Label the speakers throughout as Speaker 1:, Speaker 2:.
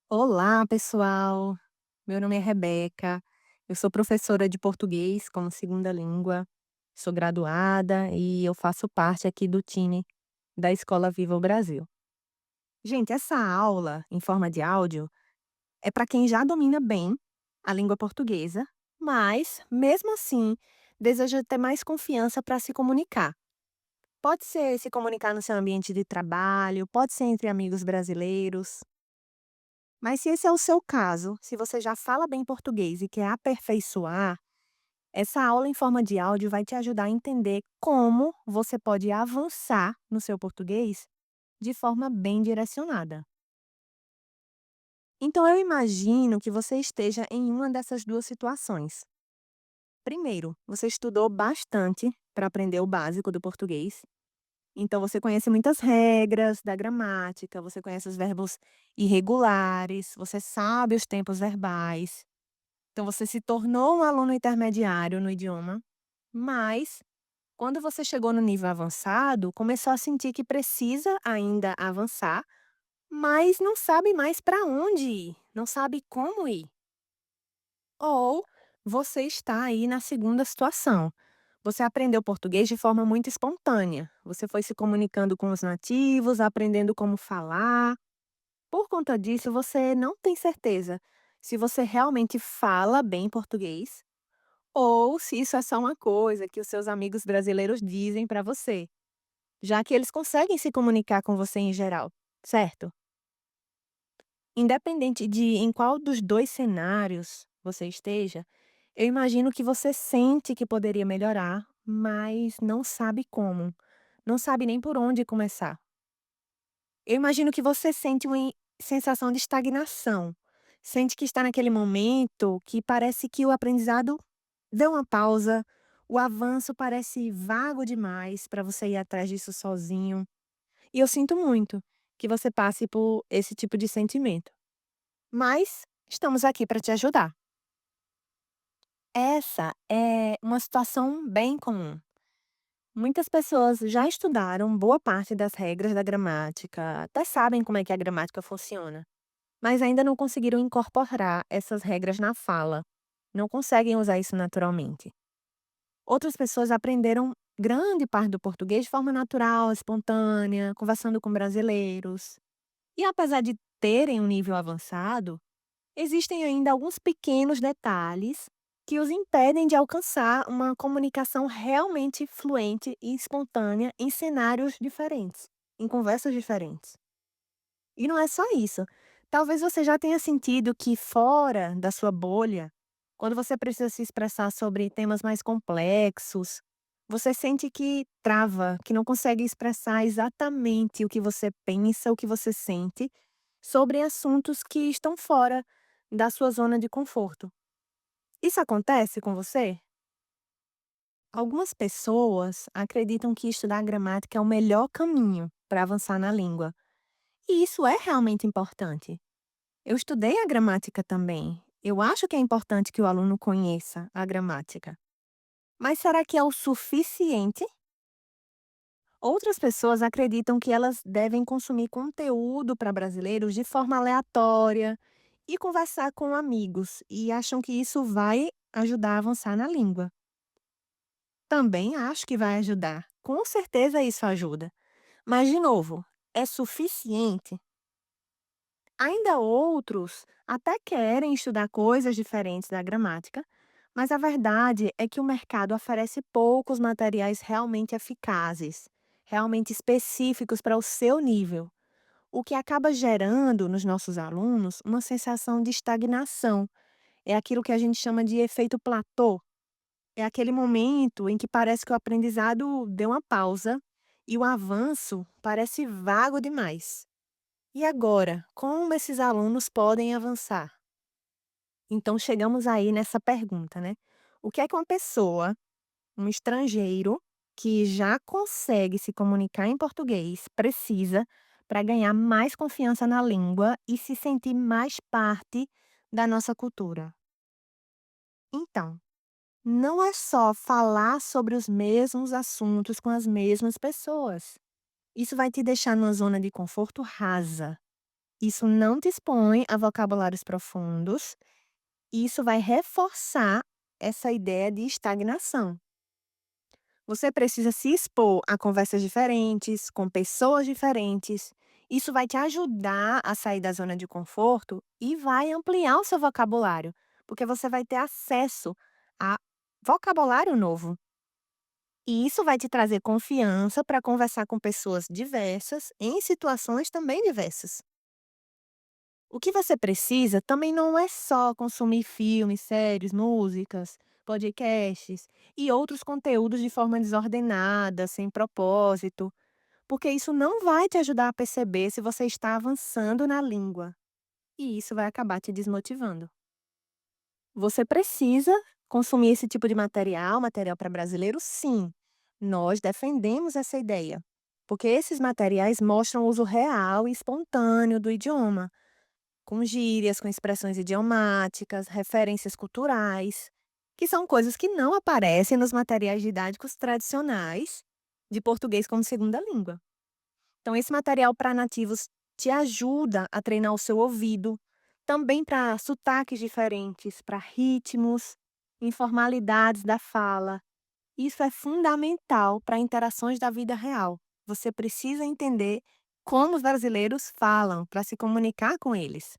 Speaker 1: Olá, pessoal. Meu nome é Rebeca. Eu sou professora de português como segunda língua. Sou graduada e eu faço parte aqui do time da Escola Viva o Brasil. Gente, essa aula em forma de áudio é para quem já domina bem a língua portuguesa, mas, mesmo assim, deseja ter mais confiança para se comunicar. Pode ser se comunicar no seu ambiente de trabalho, pode ser entre amigos brasileiros. Mas se esse é o seu caso, se você já fala bem português e quer aperfeiçoar, essa aula em forma de áudio vai te ajudar a entender como você pode avançar no seu português de forma bem direcionada. Então eu imagino que você esteja em uma dessas duas situações. Primeiro, você estudou bastante para aprender o básico do português. Então você conhece muitas regras da gramática, você conhece os verbos irregulares, você sabe os tempos verbais. Então você se tornou um aluno intermediário no idioma, mas quando você chegou no nível avançado, começou a sentir que precisa ainda avançar, mas não sabe mais para onde ir, não sabe como ir. Ou você está aí na segunda situação. Você aprendeu português de forma muito espontânea. Você foi se comunicando com os nativos, aprendendo como falar. Por conta disso, você não tem certeza se você realmente fala bem português ou se isso é só uma coisa que os seus amigos brasileiros dizem para você, já que eles conseguem se comunicar com você em geral, certo? Independente de em qual dos 2 cenários você esteja, eu imagino que você sente que poderia melhorar, mas não sabe como, não sabe nem por onde começar. Eu imagino que você sente uma sensação de estagnação, sente que está naquele momento que parece que o aprendizado deu uma pausa, o avanço parece vago demais para você ir atrás disso sozinho. E eu sinto muito que você passe por esse tipo de sentimento. Mas estamos aqui para te ajudar. Essa é uma situação bem comum. Muitas pessoas já estudaram boa parte das regras da gramática, até sabem como é que a gramática funciona, mas ainda não conseguiram incorporar essas regras na fala. Não conseguem usar isso naturalmente. Outras pessoas aprenderam grande parte do português de forma natural, espontânea, conversando com brasileiros. E apesar de terem um nível avançado, existem ainda alguns pequenos detalhes que os impedem de alcançar uma comunicação realmente fluente e espontânea em cenários diferentes, em conversas diferentes. E não é só isso. Talvez você já tenha sentido que fora da sua bolha, quando você precisa se expressar sobre temas mais complexos, você sente que trava, que não consegue expressar exatamente o que você pensa, o que você sente sobre assuntos que estão fora da sua zona de conforto. Isso acontece com você? Algumas pessoas acreditam que estudar gramática é o melhor caminho para avançar na língua. E isso é realmente importante. Eu estudei a gramática também. Eu acho que é importante que o aluno conheça a gramática. Mas será que é o suficiente? Outras pessoas acreditam que elas devem consumir conteúdo para brasileiros de forma aleatória e conversar com amigos, e acham que isso vai ajudar a avançar na língua. Também acho que vai ajudar. Com certeza isso ajuda. Mas, de novo, é suficiente? Ainda outros até querem estudar coisas diferentes da gramática, mas a verdade é que o mercado oferece poucos materiais realmente eficazes, realmente específicos para o seu nível, o que acaba gerando nos nossos alunos uma sensação de estagnação. É aquilo que a gente chama de efeito platô. É aquele momento em que parece que o aprendizado deu uma pausa e o avanço parece vago demais. E agora, como esses alunos podem avançar? Então chegamos aí nessa pergunta, né? O que é que uma pessoa, um estrangeiro, que já consegue se comunicar em português, precisa para ganhar mais confiança na língua e se sentir mais parte da nossa cultura? Então, não é só falar sobre os mesmos assuntos com as mesmas pessoas. Isso vai te deixar numa zona de conforto rasa. Isso não te expõe a vocabulários profundos, e isso vai reforçar essa ideia de estagnação. Você precisa se expor a conversas diferentes, com pessoas diferentes. Isso vai te ajudar a sair da zona de conforto e vai ampliar o seu vocabulário, porque você vai ter acesso a vocabulário novo. E isso vai te trazer confiança para conversar com pessoas diversas, em situações também diversas. O que você precisa também não é só consumir filmes, séries, músicas, podcasts e outros conteúdos de forma desordenada, sem propósito, porque isso não vai te ajudar a perceber se você está avançando na língua, e isso vai acabar te desmotivando. Você precisa consumir esse tipo de material, material para brasileiro, sim. Nós defendemos essa ideia, porque esses materiais mostram o uso real e espontâneo do idioma, com gírias, com expressões idiomáticas, referências culturais, que são coisas que não aparecem nos materiais didáticos tradicionais de português como segunda língua. Então, esse material para nativos te ajuda a treinar o seu ouvido, também para sotaques diferentes, para ritmos, informalidades da fala. Isso é fundamental para interações da vida real. Você precisa entender como os brasileiros falam para se comunicar com eles.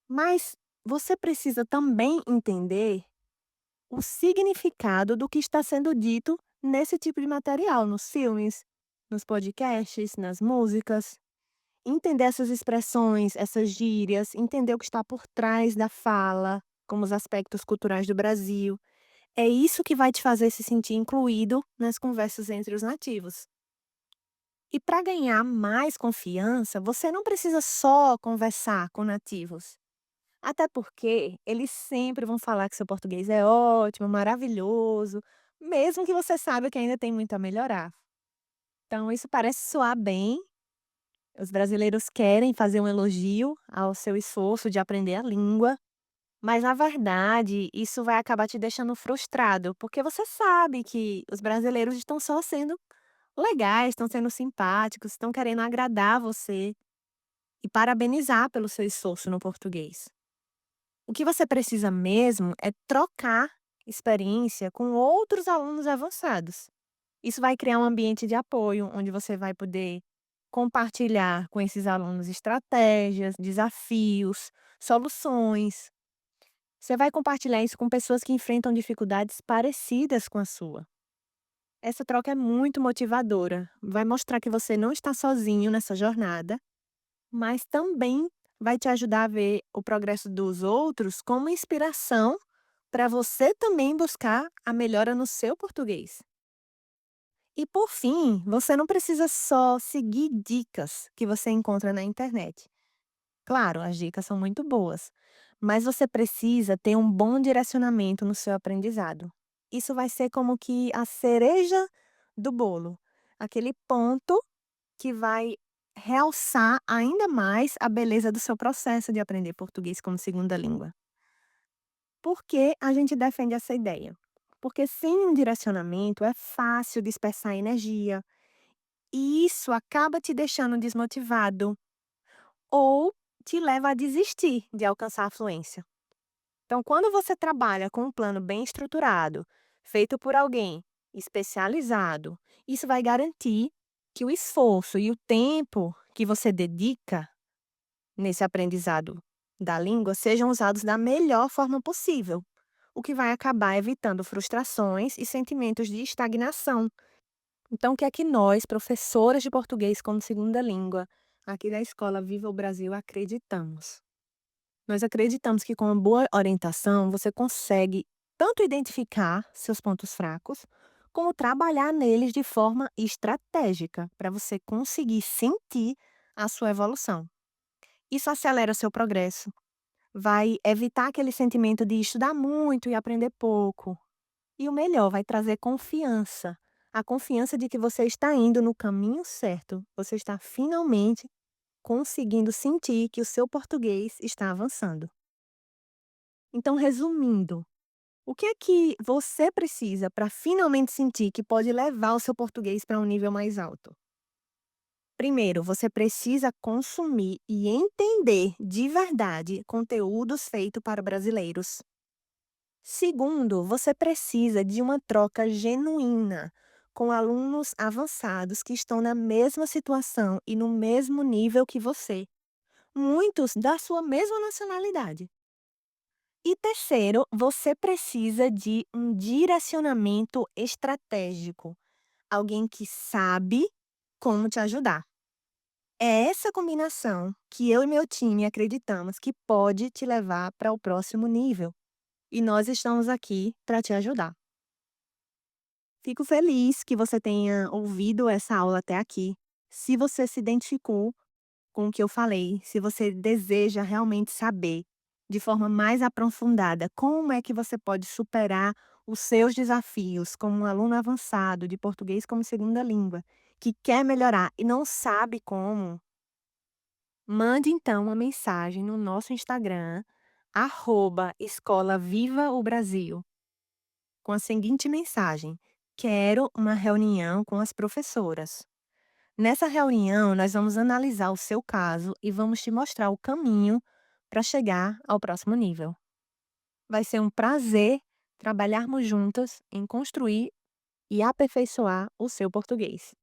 Speaker 1: Mas você precisa também entender o significado do que está sendo dito nesse tipo de material, nos filmes, nos podcasts, nas músicas. Entender essas expressões, essas gírias, entender o que está por trás da fala, como os aspectos culturais do Brasil. É isso que vai te fazer se sentir incluído nas conversas entre os nativos. E para ganhar mais confiança, você não precisa só conversar com nativos. Até porque eles sempre vão falar que seu português é ótimo, maravilhoso, mesmo que você saiba que ainda tem muito a melhorar. Então isso parece soar bem, os brasileiros querem fazer um elogio ao seu esforço de aprender a língua, mas na verdade isso vai acabar te deixando frustrado, porque você sabe que os brasileiros estão só sendo legais, estão sendo simpáticos, estão querendo agradar você e parabenizar pelo seu esforço no português. O que você precisa mesmo é trocar experiência com outros alunos avançados. Isso vai criar um ambiente de apoio, onde você vai poder compartilhar com esses alunos estratégias, desafios, soluções. Você vai compartilhar isso com pessoas que enfrentam dificuldades parecidas com a sua. Essa troca é muito motivadora. Vai mostrar que você não está sozinho nessa jornada, mas também vai te ajudar a ver o progresso dos outros como inspiração para você também buscar a melhora no seu português. E por fim, você não precisa só seguir dicas que você encontra na internet. Claro, as dicas são muito boas, mas você precisa ter um bom direcionamento no seu aprendizado. Isso vai ser como que a cereja do bolo, aquele ponto que vai realçar ainda mais a beleza do seu processo de aprender português como segunda língua. Por que a gente defende essa ideia? Porque sem um direcionamento é fácil dispersar energia, e isso acaba te deixando desmotivado ou te leva a desistir de alcançar a fluência. Então, quando você trabalha com um plano bem estruturado, feito por alguém especializado, isso vai garantir que o esforço e o tempo que você dedica nesse aprendizado da língua sejam usados da melhor forma possível, o que vai acabar evitando frustrações e sentimentos de estagnação. Então, o que é que nós, professoras de português como segunda língua, aqui da Escola Viva o Brasil, acreditamos? Nós acreditamos que com uma boa orientação você consegue tanto identificar seus pontos fracos, como trabalhar neles de forma estratégica, para você conseguir sentir a sua evolução. Isso acelera o seu progresso, vai evitar aquele sentimento de estudar muito e aprender pouco. E o melhor, vai trazer confiança. A confiança de que você está indo no caminho certo. Você está finalmente conseguindo sentir que o seu português está avançando. Então, resumindo, o que é que você precisa para finalmente sentir que pode levar o seu português para um nível mais alto? Primeiro, você precisa consumir e entender de verdade conteúdos feitos para brasileiros. Segundo, você precisa de uma troca genuína com alunos avançados que estão na mesma situação e no mesmo nível que você, muitos da sua mesma nacionalidade. E terceiro, você precisa de um direcionamento estratégico, alguém que sabe como te ajudar. É essa combinação que eu e meu time acreditamos que pode te levar para o próximo nível. E nós estamos aqui para te ajudar. Fico feliz que você tenha ouvido essa aula até aqui. Se você se identificou com o que eu falei, se você deseja realmente saber de forma mais aprofundada como é que você pode superar os seus desafios como um aluno avançado de português como segunda língua, que quer melhorar e não sabe como, mande então uma mensagem no nosso Instagram, Escola Viva o Brasil, com a seguinte mensagem: quero uma reunião com as professoras. Nessa reunião, nós vamos analisar o seu caso e vamos te mostrar o caminho para chegar ao próximo nível. Vai ser um prazer trabalharmos juntas em construir e aperfeiçoar o seu português.